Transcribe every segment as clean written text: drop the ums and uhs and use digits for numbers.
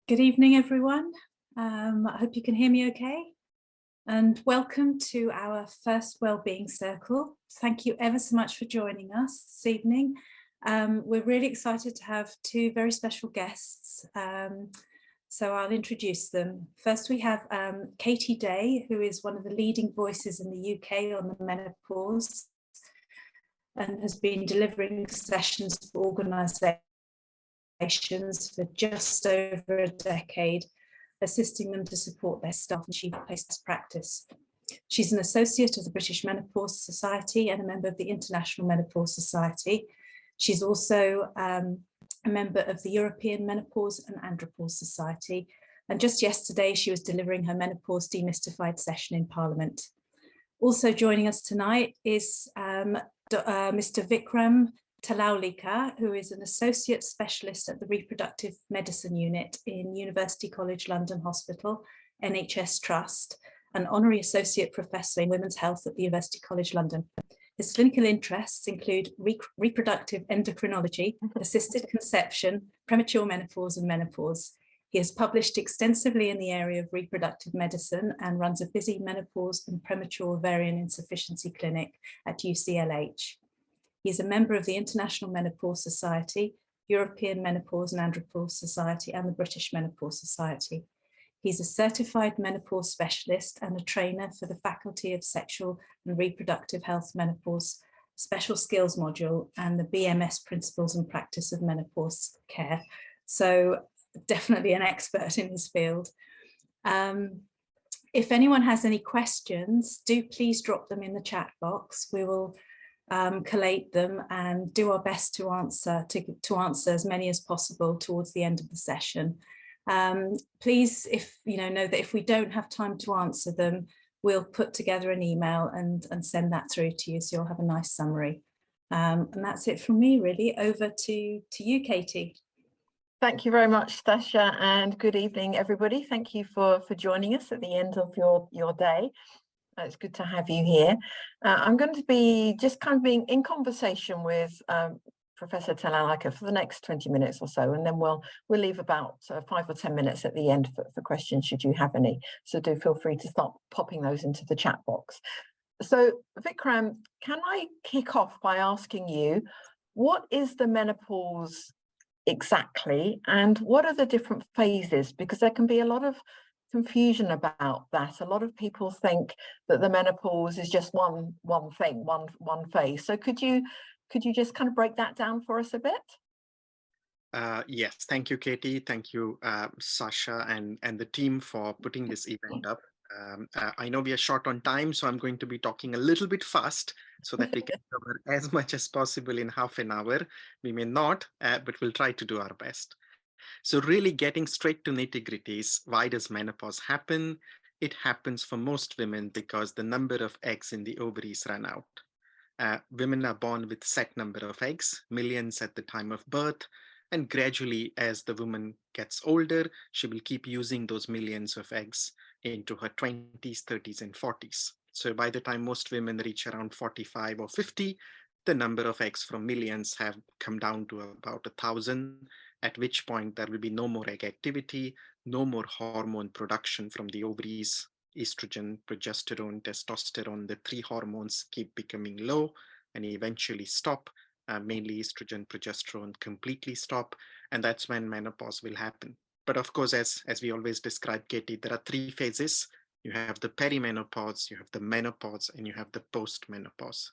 Good evening, everyone. I hope you can hear me okay. And welcome to our first Wellbeing Circle. Thank you ever so much for joining us this evening. We're really excited to have two very special guests. So I'll introduce them. First, we have Katie Day, who is one of the leading voices in the UK on the menopause and has been delivering sessions for organisations for just over a decade, assisting them to support their staff and achieve best practice. She's an associate of the British Menopause Society and a member of the International Menopause Society. She's also a member of the European Menopause and Andropause Society. And just yesterday, she was delivering her Menopause Demystified session in Parliament. Also joining us tonight is Mr. Vikram Talaulika, who is an associate specialist at the Reproductive Medicine Unit in University College London Hospital, NHS Trust, an honorary associate professor in women's health at the University College London. His clinical interests include reproductive endocrinology, assisted conception, premature menopause, and menopause. He has published extensively in the area of reproductive medicine and runs a busy menopause and premature ovarian insufficiency clinic at UCLH. He is a member of the International Menopause Society, European Menopause and Andropause Society, and the British Menopause Society. He's a certified menopause specialist and a trainer for the Faculty of Sexual and Reproductive Health Menopause Special Skills Module and the BMS Principles and Practice of Menopause Care. So definitely an expert in his field. If anyone has any questions, do please drop them in the chat box. We will collate them and do our best to answer as many as possible towards the end of the session. Please, if know that if we don't have time to answer them, we'll put together an email and send that through to you, so you'll have a nice summary. And that's it from me, really. Over to you, Katie. Thank you very much, Sasha, and good evening, everybody. Thank you for joining us at the end of your day. It's good to have you here. I'm going to be just kind of being in conversation with Professor Talaulika for the next 20 minutes or so, and then we'll leave about 5 or 10 minutes at the end for questions should you have any. So do feel free to start popping those into the chat box. So Vikram, can I kick off by asking you, what is the menopause exactly, and what are the different phases? Because there can be a lot of confusion about that. A lot of people think that the menopause is just one thing, one phase. So could you just kind of break that down for us a bit? Yes, thank you, Katie. Thank you, Sasha and the team for putting this event up. I know we are short on time, so I'm going to be talking a little bit fast so that we can cover as much as possible in half an hour. We may not, but we'll try to do our best. So really getting straight to nitty-gritties, why does menopause happen? It happens for most women because the number of eggs in the ovaries run out. Women are born with set number of eggs, millions at the time of birth, and gradually as the woman gets older, she will keep using those millions of eggs into her 20s, 30s, and 40s. So by the time most women reach around 45 or 50, the number of eggs from millions have come down to about 1,000, at which point there will be no more egg activity, no more hormone production from the ovaries. Estrogen, progesterone, testosterone, the three hormones keep becoming low and eventually stop. Mainly estrogen, progesterone completely stop, and that's when menopause will happen. But of course, as we always describe, Katie, there are three phases. You have the perimenopause, you have the menopause, and you have the postmenopause.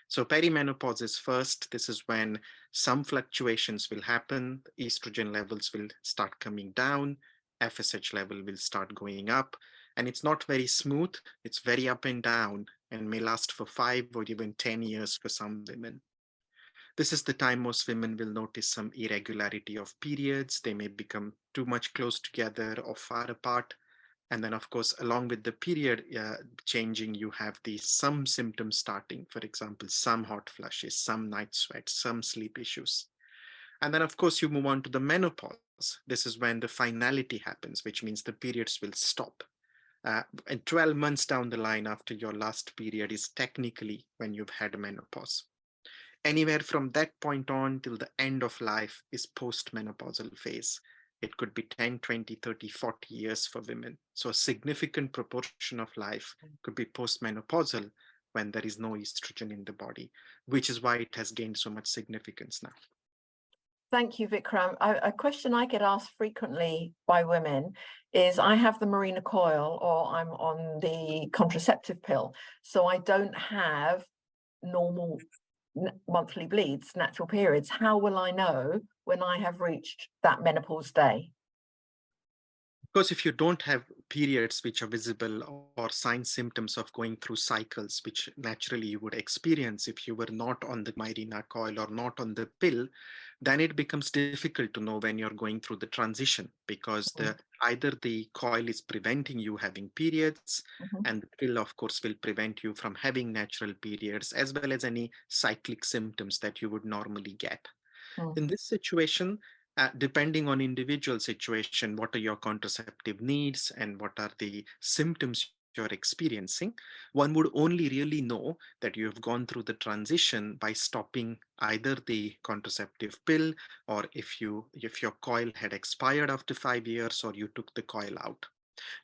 So perimenopause is first. This is when some fluctuations will happen. Estrogen levels will start coming down. FSH level will start going up. And it's not very smooth. It's very up and down and may last for 5 or even 10 years for some women. This is the time most women will notice some irregularity of periods. They may become too much close together or far apart. And then, of course, along with the period changing, you have some symptoms starting. For example, some hot flushes, some night sweats, some sleep issues. And then, of course, you move on to the menopause. This is when the finality happens, which means the periods will stop. And 12 months down the line after your last period is technically when you've had a menopause. Anywhere from that point on till the end of life is postmenopausal phase. It could be 10, 20, 30, 40 years for women. So a significant proportion of life could be postmenopausal when there is no estrogen in the body, which is why it has gained so much significance now. Thank you, Vikram. A question I get asked frequently by women is, I have the Mirena coil, or I'm on the contraceptive pill, so I don't have normal monthly bleeds, natural periods. How will I know when I have reached that menopause day? Because if you don't have periods which are visible or signs, symptoms of going through cycles, which naturally you would experience if you were not on the Mirena coil or not on the pill, then it becomes difficult to know when you're going through the transition, because either the coil is preventing you having periods, and the pill, of course, will prevent you from having natural periods, as well as any cyclic symptoms that you would normally get. In this situation, depending on individual situation, what are your contraceptive needs and what are the symptoms you're experiencing, one would only really know that you have gone through the transition by stopping either the contraceptive pill, or if your coil had expired after 5 years, or you took the coil out.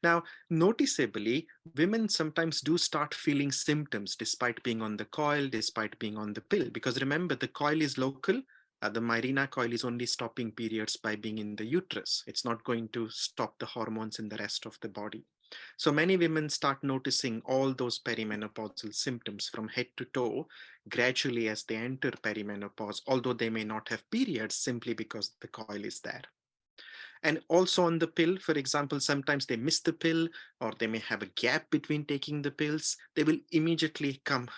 Now, noticeably, women sometimes do start feeling symptoms despite being on the coil, despite being on the pill, because remember, the coil is local. The Mirena coil is only stopping periods by being in the uterus. It's not going to stop the hormones in the rest of the body. So many women start noticing all those perimenopausal symptoms from head to toe gradually as they enter perimenopause, although they may not have periods simply because the coil is there. And also on the pill, for example, sometimes they miss the pill, or they may have a gap between taking the pills. They will immediately come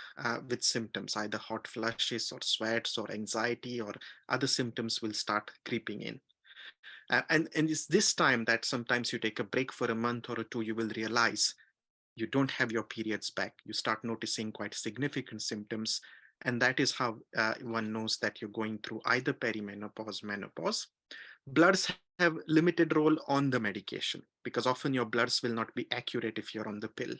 with symptoms, either hot flushes or sweats or anxiety, or other symptoms will start creeping in. And it's this time that sometimes you take a break for a month or two, you will realize you don't have your periods back. You start noticing quite significant symptoms. And that is how one knows that you're going through either perimenopause, menopause. Bloods have limited role on the medication, because often your bloods will not be accurate if you're on the pill.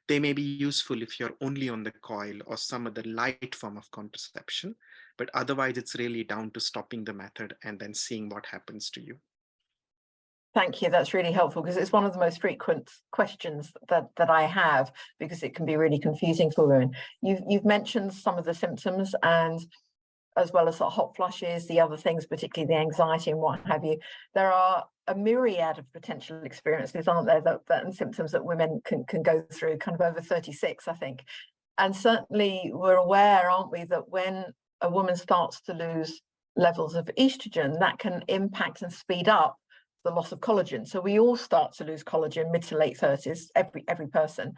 They may be useful if you're only on the coil or some other light form of contraception, but otherwise it's really down to stopping the method and then seeing what happens to you. Thank you. That's really helpful, because it's one of the most frequent questions that I have, because it can be really confusing for women. You've mentioned some of the symptoms, and as well as the hot flushes, the other things, particularly the anxiety and what have you. There are a myriad of potential experiences, aren't there, that and symptoms that women can go through, kind of over 36, I think. And certainly we're aware, aren't we, that when a woman starts to lose levels of estrogen, that can impact and speed up the loss of collagen. So we all start to lose collagen mid to late 30s, every person.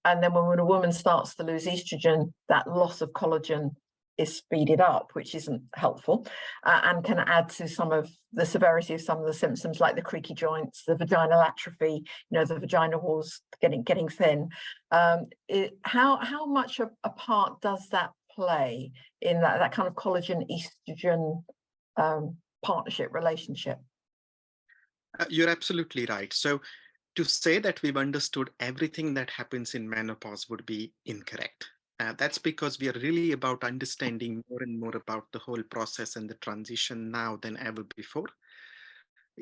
And then when a woman starts to lose estrogen, that loss of collagen is speeded up, which isn't helpful, and can add to some of the severity of some of the symptoms, like the creaky joints, the vaginal atrophy, the vagina walls getting thin. How much a part does that play in that kind of collagen estrogen partnership relationship? You're absolutely right. So to say that we've understood everything that happens in menopause would be incorrect. That's because we are really about understanding more and more about the whole process and the transition now than ever before.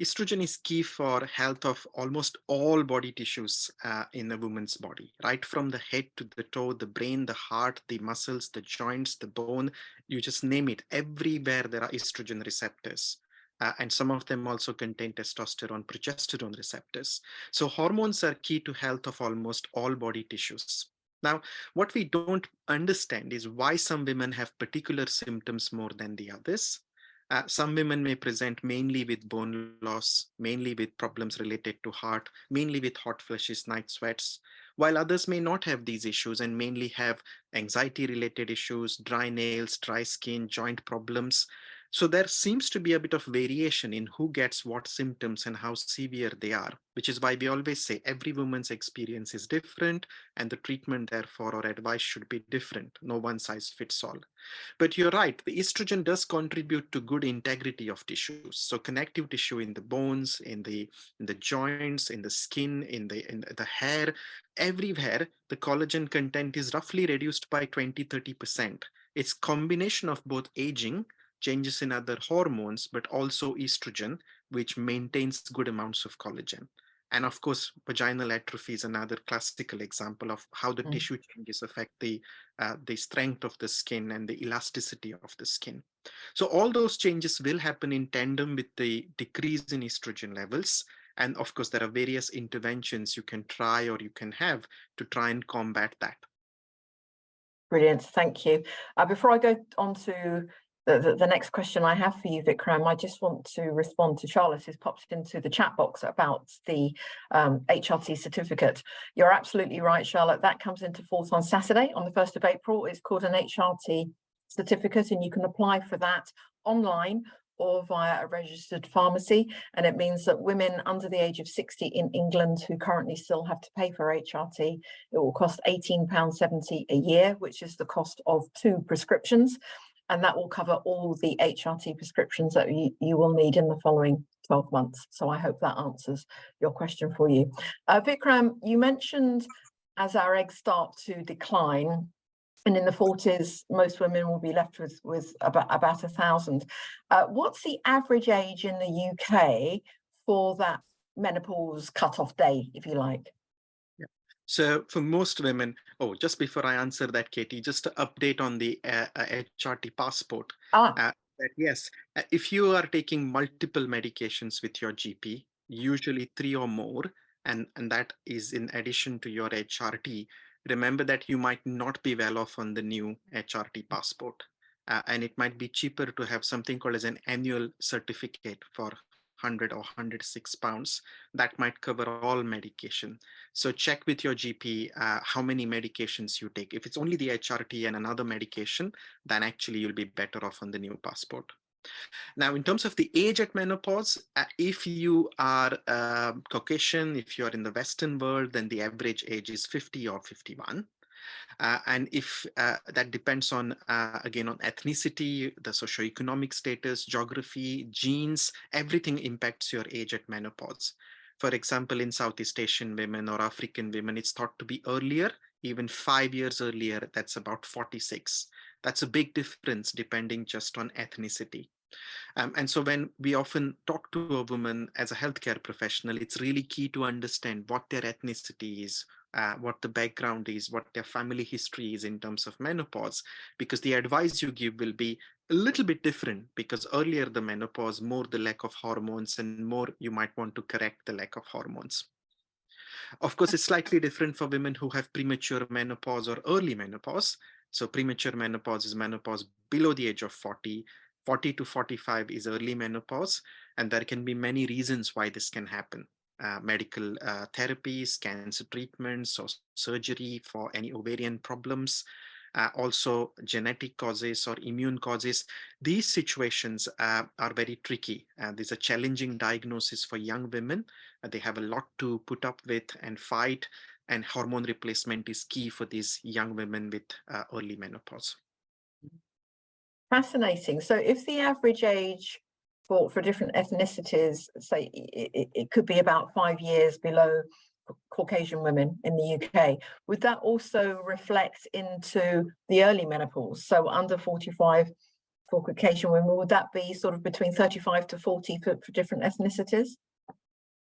Estrogen is key for health of almost all body tissues in a woman's body, right from the head to the toe, the brain, the heart, the muscles, the joints, the bone, you just name it. Everywhere there are estrogen receptors. And some of them also contain testosterone, progesterone receptors. So hormones are key to health of almost all body tissues. Now, what we don't understand is why some women have particular symptoms more than the others. Some women may present mainly with bone loss, mainly with problems related to heart, mainly with hot flushes, night sweats, while others may not have these issues and mainly have anxiety-related issues, dry nails, dry skin, joint problems. So there seems to be a bit of variation in who gets what symptoms and how severe they are, which is why we always say every woman's experience is different, and the treatment, therefore, or advice should be different. No one size fits all. But you're right, the estrogen does contribute to good integrity of tissues. So connective tissue in the bones, in the joints, in the skin, in the hair, everywhere, the collagen content is roughly reduced by 20-30%. It's combination of both aging, changes in other hormones, but also estrogen which maintains good amounts of collagen. And of course, vaginal atrophy is another classical example of how the tissue changes affect the strength of the skin and the elasticity of the skin. So all those changes will happen in tandem with the decrease in estrogen levels. And of course, there are various interventions you can try or you can have to try and combat that. Brilliant, thank you. Before I go on to the next question I have for you, Vikram, I just want to respond to Charlotte, who's popped into the chat box about the HRT certificate. You're absolutely right, Charlotte. That comes into force on Saturday, on the 1st of April. It's called an HRT certificate, and you can apply for that online or via a registered pharmacy. And it means that women under the age of 60 in England who currently still have to pay for HRT, it will cost £18.70 a year, which is the cost of 2 prescriptions. And that will cover all the HRT prescriptions that you will need in the following 12 months. So I hope that answers your question for you. Vikram, you mentioned as our eggs start to decline, and in the 40s, most women will be left with about 1,000. What's the average age in the UK for that menopause cutoff day, if you like? Yeah. So for most women, just before I answer that, Katie, just to update on the HRT passport. That yes, if you are taking multiple medications with your GP, usually 3 or more, and that is in addition to your HRT, remember that you might not be well off on the new HRT passport. And it might be cheaper to have something called as an annual certificate for 100 or 106 pounds. That might cover all medication. So check with your GP how many medications you take. If it's only the HRT and another medication, then actually you'll be better off on the new passport. Now, in terms of the age at menopause, if you are Caucasian, if you're in the Western world, then the average age is 50 or 51. And if that depends on, again, on ethnicity, the socioeconomic status, geography, genes, everything impacts your age at menopause. For example, in Southeast Asian women or African women, it's thought to be earlier, even 5 years earlier, that's about 46. That's a big difference depending just on ethnicity. And so when we often talk to a woman as a healthcare professional, it's really key to understand what their ethnicity is, what the background is, what their family history is in terms of menopause, because the advice you give will be a little bit different, because earlier the menopause, more the lack of hormones, and more you might want to correct the lack of hormones. Of course, it's slightly different for women who have premature menopause or early menopause. So premature menopause is menopause below the age of 40. 40 to 45 is early menopause, and there can be many reasons why this can happen. Medical therapies, cancer treatments, or surgery for any ovarian problems, also genetic causes or immune causes. These situations are very tricky. There's a challenging diagnosis for young women. They have a lot to put up with and fight, and hormone replacement is key for these young women with early menopause. Fascinating. So if the average age for different ethnicities, say it could be about 5 years below Caucasian women in the UK, would that also reflect into the early menopause? So under 45 for Caucasian women, would that be sort of between 35 to 40 for different ethnicities?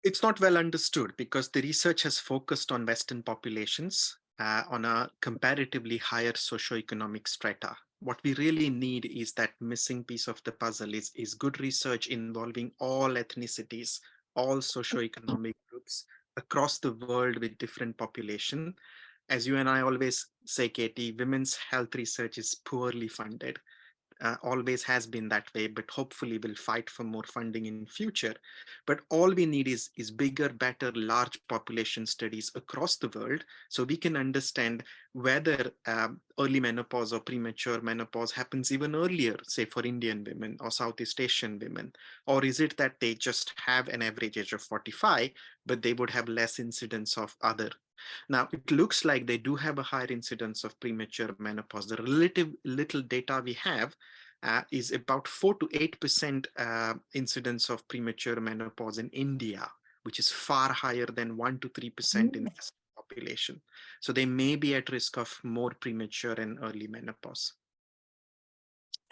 It's not well understood because the research has focused on Western populations on a comparatively higher socioeconomic strata. What we really need is that missing piece of the puzzle is good research involving all ethnicities, all socioeconomic groups across the world with different population. As you and I always say, Katie, women's health research is poorly funded. Always has been that way, but hopefully we'll fight for more funding in future. But all we need is bigger, better, large population studies across the world, so we can understand whether early menopause or premature menopause happens even earlier, say for Indian women or Southeast Asian women, or is it that they just have an average age of 45, but they would have less incidence of other. Now, it looks like they do have a higher incidence of premature menopause. The relative little data we have is about 4 to 8% incidence of premature menopause in India, which is far higher than 1 to 3% in the population. So they may be at risk of more premature and early menopause.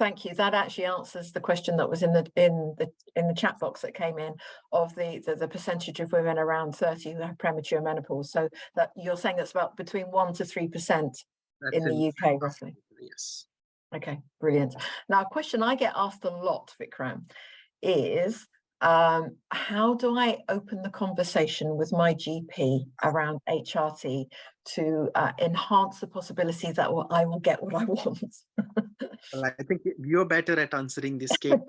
Thank you. That actually answers the question that was in the chat box that came in of the percentage of women around 30 who have premature menopause. So that you're saying that's about between 1 to 3% in the UK, roughly. Yes. Okay, brilliant. Now, a question I get asked a lot, Vikram, is how do I open the conversation with my GP around HRT to enhance the possibility that I will get what I want? Well, I think you're better at answering this, Kate.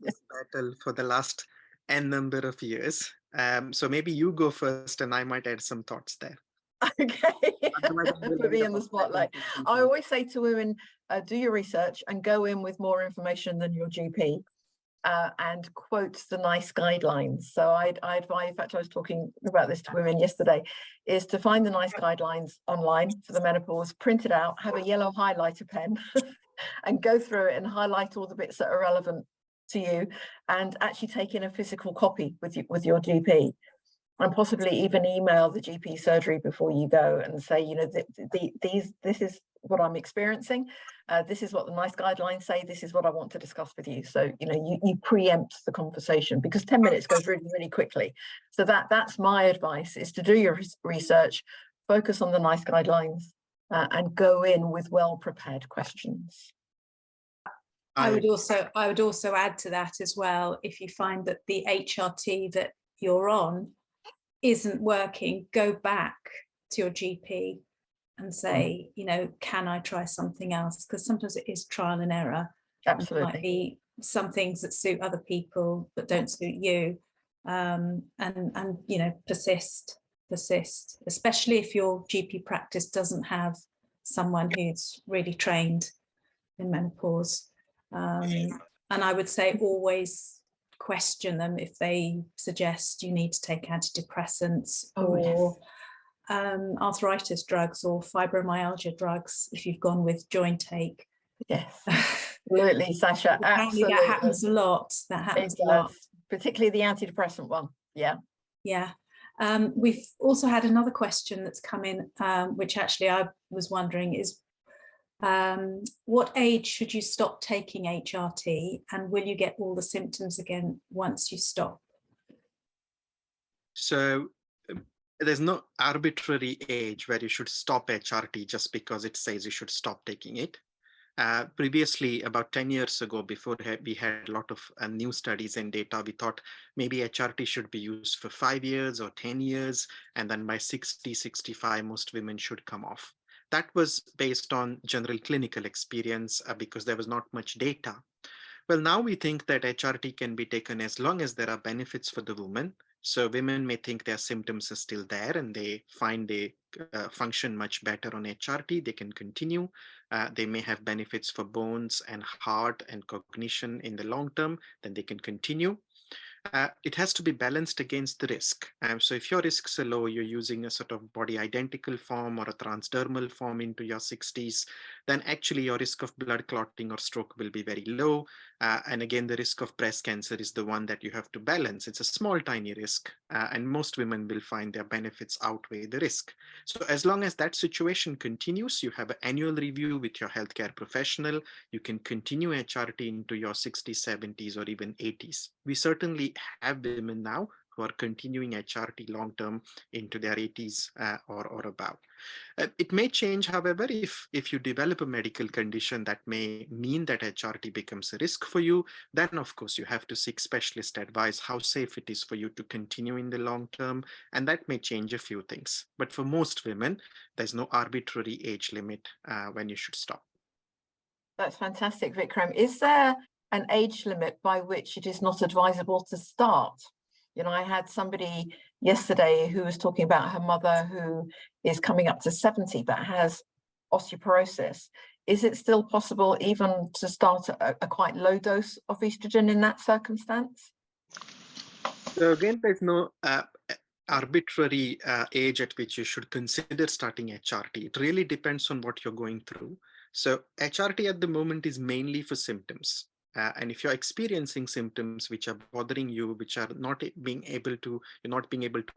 This battle for the last N number of years. So maybe you go first and I might add some thoughts there. Okay, put me in the spotlight. I always say to women, do your research and go in with more information than your GP. And quote the NICE guidelines. So I advise, in fact, I was talking about this to women yesterday, is to find the NICE guidelines online for the menopause, print it out, have a yellow highlighter pen and go through it and highlight all the bits that are relevant to you, and actually take in a physical copy with your GP, and possibly even email the GP surgery before you go and say, you know, this is what I'm experiencing. This is what the NICE guidelines say. This is what I want to discuss with you. So, you know, you preempt the conversation, because 10 minutes goes really, really quickly. So that's my advice, is to do your research, focus on the NICE guidelines, and go in with well-prepared questions. I would also add to that as well, if you find that the HRT that you're on isn't working, go back to your GP and say, you know, can I try something else? Because sometimes it is trial and error. Absolutely. There might be some things that suit other people but don't suit you, and you know, persist, especially if your GP practice doesn't have someone who's really trained in menopause. And I would say always question them if they suggest you need to take antidepressants or arthritis drugs or fibromyalgia drugs if you've gone with joint ache. Yes, absolutely, Sasha. Absolutely. That happens a lot. That happens a lot. Particularly the antidepressant one. Yeah. Yeah. We've also had another question that's come in, which actually I was wondering is, what age should you stop taking HRT, and will you get all the symptoms again once you stop? So there's no arbitrary age where you should stop HRT just because it says you should stop taking it. Previously, about 10 years ago, before we had a lot of new studies and data, we thought maybe HRT should be used for 5 years or 10 years, and then by 60, 65, most women should come off. That was based on general clinical experience because there was not much data. Well, now we think that HRT can be taken as long as there are benefits for the woman. So women may think their symptoms are still there and they find they function much better on HRT, they can continue. They may have benefits for bones and heart and cognition in the long term, then they can continue. It has to be balanced against the risk. So if your risks are low, you're using a sort of body identical form or a transdermal form into your 60s, then actually your risk of blood clotting or stroke will be very low. And again, the risk of breast cancer is the one that you have to balance. It's a small, tiny risk, and most women will find their benefits outweigh the risk. So as long as that situation continues, you have an annual review with your healthcare professional, you can continue HRT into your 60s, 70s, or even 80s. We certainly have women now who are continuing HRT long-term into their 80s or above. It may change, however, if you develop a medical condition that may mean that HRT becomes a risk for you, then of course you have to seek specialist advice how safe it is for you to continue in the long term, and that may change a few things. But for most women, there's no arbitrary age limit when you should stop. That's fantastic, Vikram. Is there an age limit by which it is not advisable to start? You know, I had somebody yesterday who was talking about her mother who is coming up to 70 but has osteoporosis. Is it still possible even to start a quite low dose of estrogen in that circumstance? So again, there's no arbitrary age at which you should consider starting HRT. It really depends on what you're going through. So HRT at the moment is mainly for symptoms. And if you're experiencing symptoms which are bothering you, which are not being able to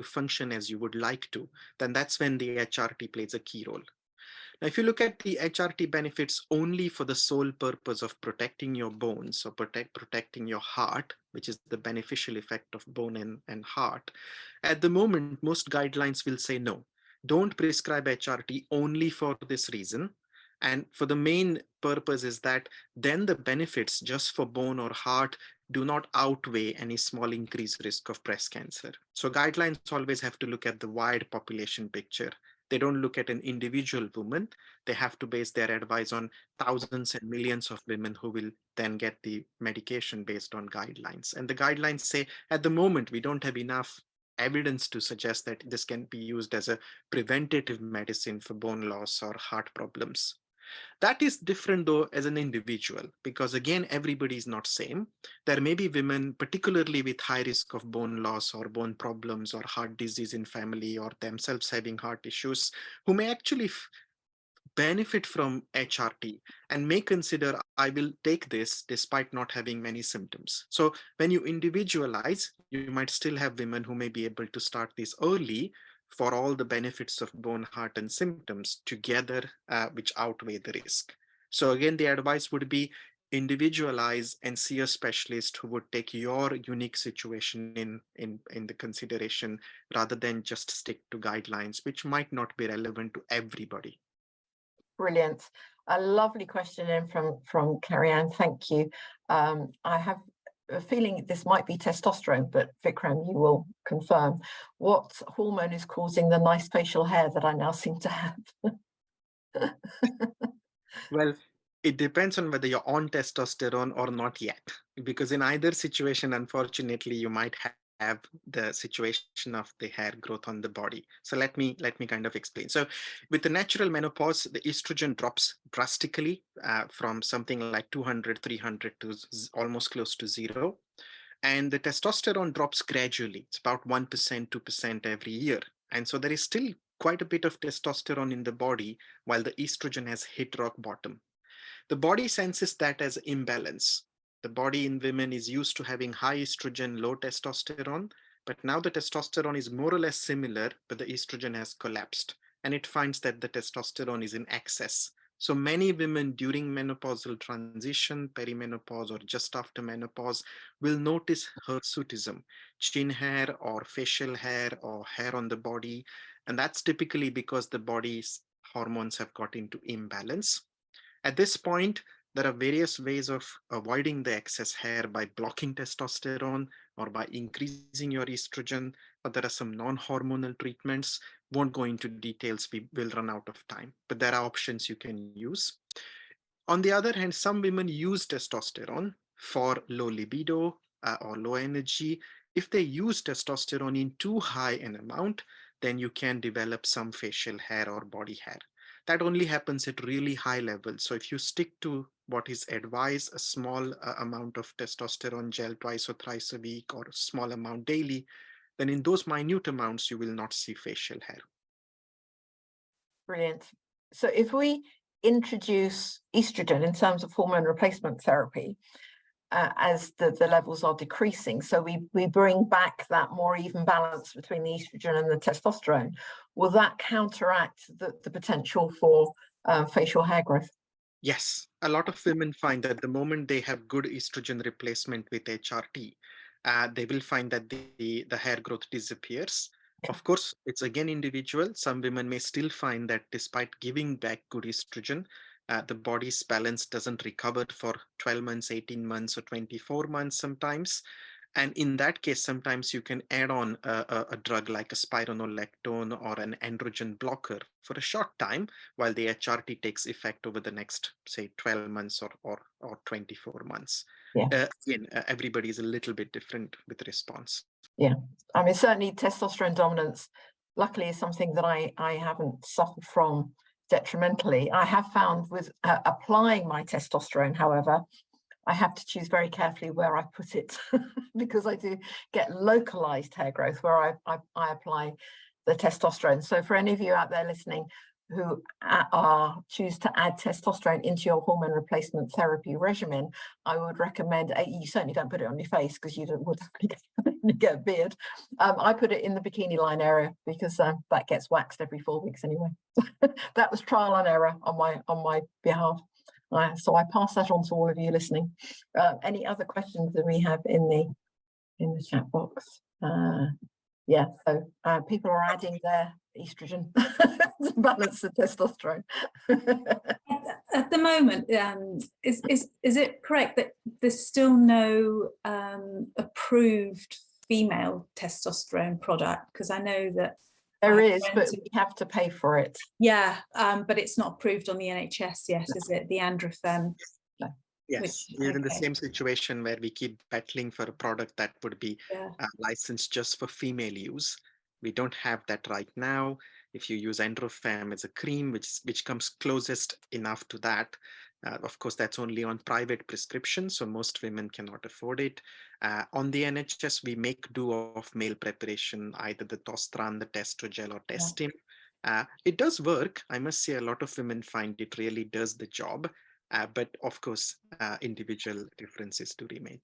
function as you would like to, then that's when the HRT plays a key role. Now, if you look at the HRT benefits only for the sole purpose of protecting your bones or protecting your heart, which is the beneficial effect of bone and heart, at the moment, most guidelines will say no, don't prescribe HRT only for this reason. And for the main purpose is that then the benefits just for bone or heart do not outweigh any small increased risk of breast cancer. So guidelines always have to look at the wide population picture. They don't look at an individual woman. They have to base their advice on thousands and millions of women who will then get the medication based on guidelines. And the guidelines say, at the moment, we don't have enough evidence to suggest that this can be used as a preventative medicine for bone loss or heart problems. That is different though as an individual, because again, everybody is not same. There may be women, particularly with high risk of bone loss or bone problems or heart disease in family or themselves having heart issues, who may actually benefit from HRT and may consider, I will take this despite not having many symptoms. So when you individualize, you might still have women who may be able to start this early for all the benefits of bone, heart, and symptoms together, which outweigh the risk. So again, the advice would be individualize and see a specialist who would take your unique situation in the consideration rather than just stick to guidelines, which might not be relevant to everybody. Brilliant. A lovely question in from Carrie Ann. Thank you. I have a feeling this might be testosterone, but Vikram, you will confirm. What hormone is causing the nice facial hair that I now seem to have? Well, it depends on whether you're on testosterone or not yet, because in either situation, unfortunately, you might have the situation of the hair growth on the body. So let me kind of explain. So with the natural menopause, the estrogen drops drastically from something like 200, 300 to almost close to zero. And the testosterone drops gradually. It's about 1%, 2% every year. And so there is still quite a bit of testosterone in the body while the estrogen has hit rock bottom. The body senses that as imbalance. The body in women is used to having high estrogen, low testosterone, but now the testosterone is more or less similar, but the estrogen has collapsed. And it finds that the testosterone is in excess. So many women during menopausal transition, perimenopause, or just after menopause will notice hirsutism, chin hair or facial hair or hair on the body. And that's typically because the body's hormones have got into imbalance. At this point, there are various ways of avoiding the excess hair by blocking testosterone or by increasing your estrogen, but there are some non-hormonal treatments. Won't go into details, we will run out of time, but there are options you can use. On the other hand, some women use testosterone for low libido or low energy. If they use testosterone in too high an amount, then you can develop some facial hair or body hair. That only happens at really high levels. So if you stick to what is advised, a small amount of testosterone gel twice or thrice a week or a small amount daily, then in those minute amounts, you will not see facial hair. Brilliant. So if we introduce estrogen in terms of hormone replacement therapy, as the levels are decreasing, so we bring back that more even balance between the estrogen and the testosterone, will that counteract the potential for facial hair growth? Yes, a lot of women find that the moment they have good estrogen replacement with HRT, they will find that the hair growth disappears. Of course, it's again individual. Some women may still find that despite giving back good estrogen, the body's balance doesn't recover for 12 months, 18 months, or 24 months sometimes. And in that case, sometimes you can add on a drug like a spironolactone or an androgen blocker for a short time while the HRT takes effect over the next, say, 12 months or 24 months. Yeah. Again, everybody is a little bit different with response. Yeah, I mean, certainly testosterone dominance, luckily, is something that I haven't suffered from detrimentally. I have found with applying my testosterone, however, I have to choose very carefully where I put it because I do get localized hair growth where I apply the testosterone. So for any of you out there listening, who choose to add testosterone into your hormone replacement therapy regimen, I would recommend, you certainly don't put it on your face because you would get a beard. I put it in the bikini line area because that gets waxed every 4 weeks anyway. That was trial and error on my behalf. So I pass that on to all of you listening. Any other questions that we have in the chat box? Yeah, so people are adding their estrogen to balance the testosterone. At the moment, is it correct that there's still no approved female testosterone product? Because I know that there is, but we have to pay for it. Yeah, but it's not approved on the NHS yet, is it? The Androphen. No. Yes, we're in the same situation where we keep battling for a product that would be licensed just for female use. We don't have that right now. If you use Androphen as a cream, which comes closest enough to that, of course, that's only on private prescription, so most women cannot afford it. On the NHS, we make do of male preparation, either the Tostran, the Testrogel, or Testim. It does work. I must say a lot of women find it really does the job. But of course, individual differences do remain.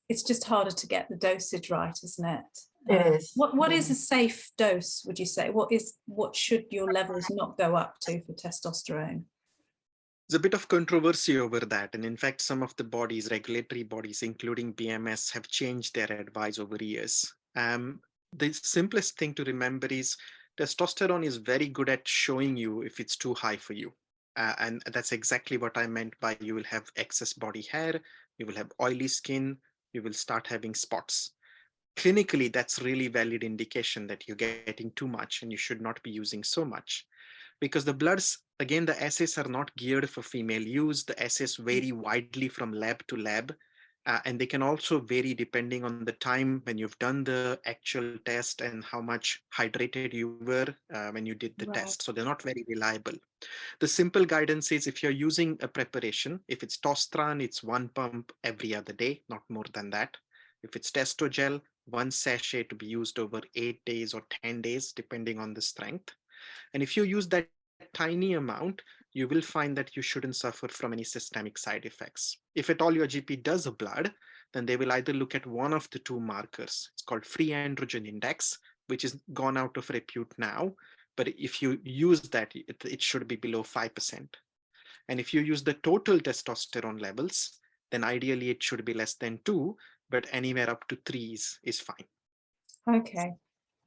It's just harder to get the dosage right, isn't it? It is. What is a safe dose, would you say? What should your levels not go up to for testosterone? There's a bit of controversy over that. And in fact, some of the bodies, regulatory bodies, including BMS, have changed their advice over years. The simplest thing to remember is testosterone is very good at showing you if it's too high for you. And that's exactly what I meant by you will have excess body hair, you will have oily skin, you will start having spots. Clinically, that's really valid indication that you're getting too much and you should not be using so much. Because the bloods, again, the assays are not geared for female use. The assays vary widely from lab to lab. And they can also vary depending on the time when you've done the actual test and how much hydrated you were when you did the test. So they're not very reliable. The simple guidance is if you're using a preparation, if it's Tostran, it's 1 pump every other day, not more than that. If it's Testogel, 1 sachet to be used over 8 days or 10 days, depending on the strength. And if you use that tiny amount, you will find that you shouldn't suffer from any systemic side effects. If at all your GP does a blood, then they will either look at one of the 2 markers. It's called free androgen index, which is gone out of repute now. But if you use that, it should be below 5%. And if you use the total testosterone levels, then ideally it should be less than 2, but anywhere up to 3 is fine.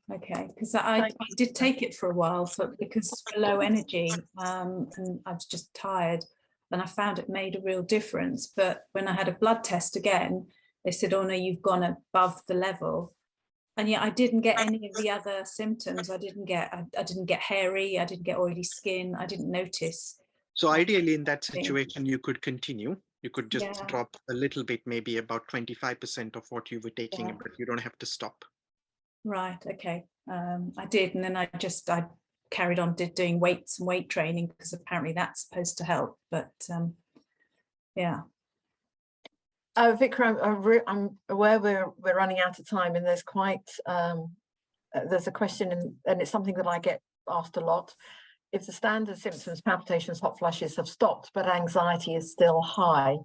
Okay, because I did take it for a while because for low energy, and I was just tired, and I found it made a real difference. But when I had a blood test again, they said, "Oh no, you've gone above the level." And yet I didn't get any of the other symptoms. I didn't get hairy, I didn't get oily skin, I didn't notice. So ideally in that situation, you could continue. You could just drop a little bit, maybe about 25% of what you were taking, but you don't have to stop. Right, okay. I did, and then I carried on doing weights and weight training because apparently that's supposed to help, but yeah. Vikram, I'm aware we're running out of time, and there's there's a question, and it's something that I get asked a lot. If the standard symptoms, palpitations, hot flushes have stopped, but anxiety is still high,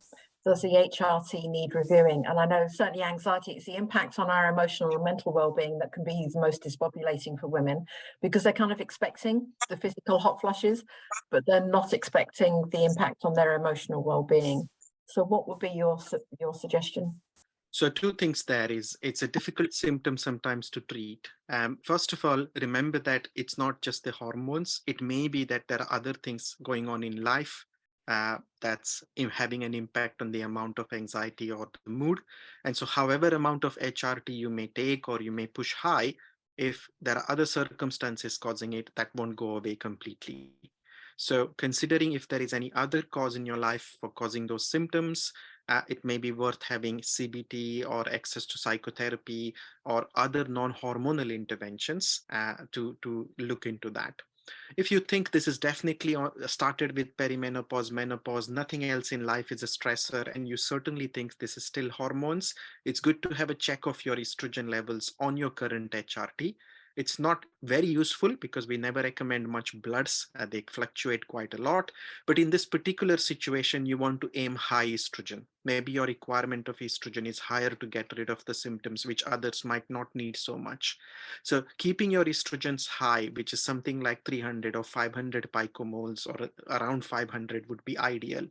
does the HRT need reviewing? And I know certainly anxiety is the impact on our emotional and mental well-being that can be the most disbobulating for women, because they're kind of expecting the physical hot flushes, but they're not expecting the impact on their emotional well-being. So what would be your suggestion? So 2 things there is, it's a difficult symptom sometimes to treat. First of all, remember that it's not just the hormones. It may be that there are other things going on in life that's having an impact on the amount of anxiety or the mood. And so however amount of HRT you may take or you may push high, if there are other circumstances causing it, that won't go away completely. So considering if there is any other cause in your life for causing those symptoms, it may be worth having CBT or access to psychotherapy or other non-hormonal interventions to look into that. If you think this is definitely started with perimenopause, menopause, nothing else in life is a stressor, and you certainly think this is still hormones, it's good to have a check of your estrogen levels on your current HRT. It's not very useful because we never recommend much bloods. They fluctuate quite a lot. But in this particular situation, you want to aim high estrogen. Maybe your requirement of estrogen is higher to get rid of the symptoms, which others might not need so much. So keeping your estrogens high, which is something like 300 or 500 picomoles or around 500 would be ideal.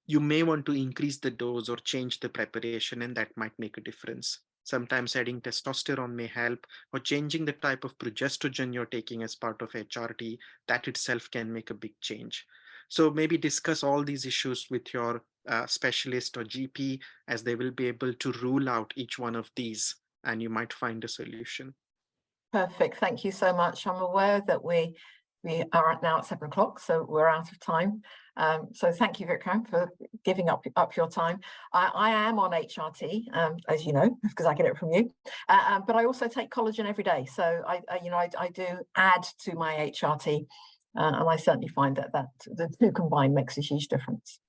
You may want to increase the dose or change the preparation, and that might make a difference. Sometimes adding testosterone may help, or changing the type of progestogen you're taking as part of HRT, that itself can make a big change. So maybe discuss all these issues with your specialist or GP, as they will be able to rule out each one of these, and you might find a solution. Perfect. Thank you so much. I'm aware that we are now at 7 o'clock, so we're out of time. So thank you, Vikram, for giving up your time. I am on HRT, as you know, because I get it from you. But I also take collagen every day. So I do add to my HRT, and I certainly find that the two combined makes a huge difference.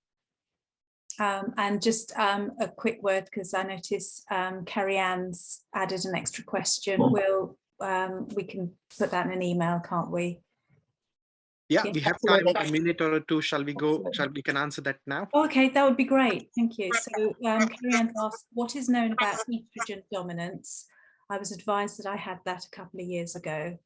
And just a quick word, because I notice Carrie Ann's added an extra question. We can put that in an email, can't we? Yeah, we have time, absolutely. a minute or two. Shall we go? We can answer that now? Okay, that would be great. Thank you. So Carrie Ann asked, what is known about estrogen dominance? I was advised that I had that a couple of years ago.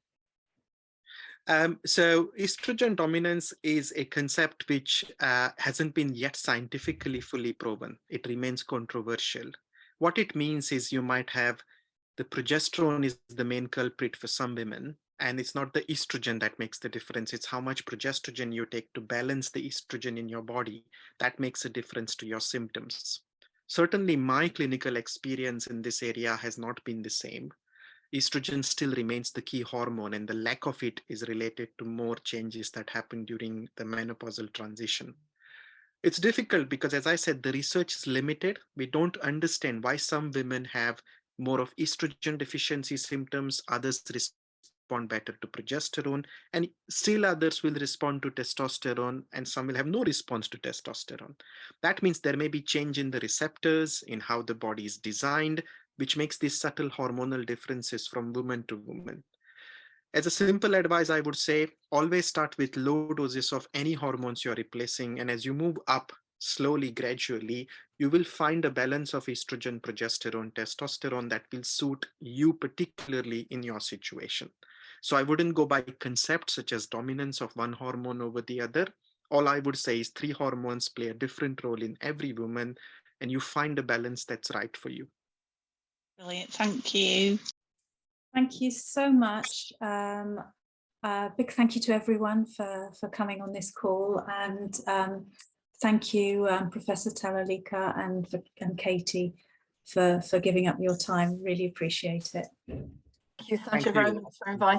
So estrogen dominance is a concept which hasn't been yet scientifically fully proven. It remains controversial. What it means is you might have the progesterone is the main culprit for some women, and it's not the estrogen that makes the difference. It's how much progesterone you take to balance the estrogen in your body that makes a difference to your symptoms. Certainly, my clinical experience in this area has not been the same. Estrogen still remains the key hormone, and the lack of it is related to more changes that happen during the menopausal transition. It's difficult because, as I said, the research is limited. We don't understand why some women have more of estrogen deficiency symptoms, others respond better to progesterone, and still others will respond to testosterone, and some will have no response to testosterone. That means there may be change in the receptors, in how the body is designed, which makes these subtle hormonal differences from woman to woman. As a simple advice, I would say always start with low doses of any hormones you're replacing. And as you move up slowly, gradually, you will find a balance of estrogen, progesterone, testosterone that will suit you particularly in your situation. So I wouldn't go by concepts such as dominance of one hormone over the other. All I would say is 3 hormones play a different role in every woman, and you find a balance that's right for you. Brilliant, thank you. Thank you so much. Big thank you to everyone for coming on this call, and thank you, Professor Talalika and Katie, for giving up your time. Really appreciate it. Thank you, Sasha, very much for inviting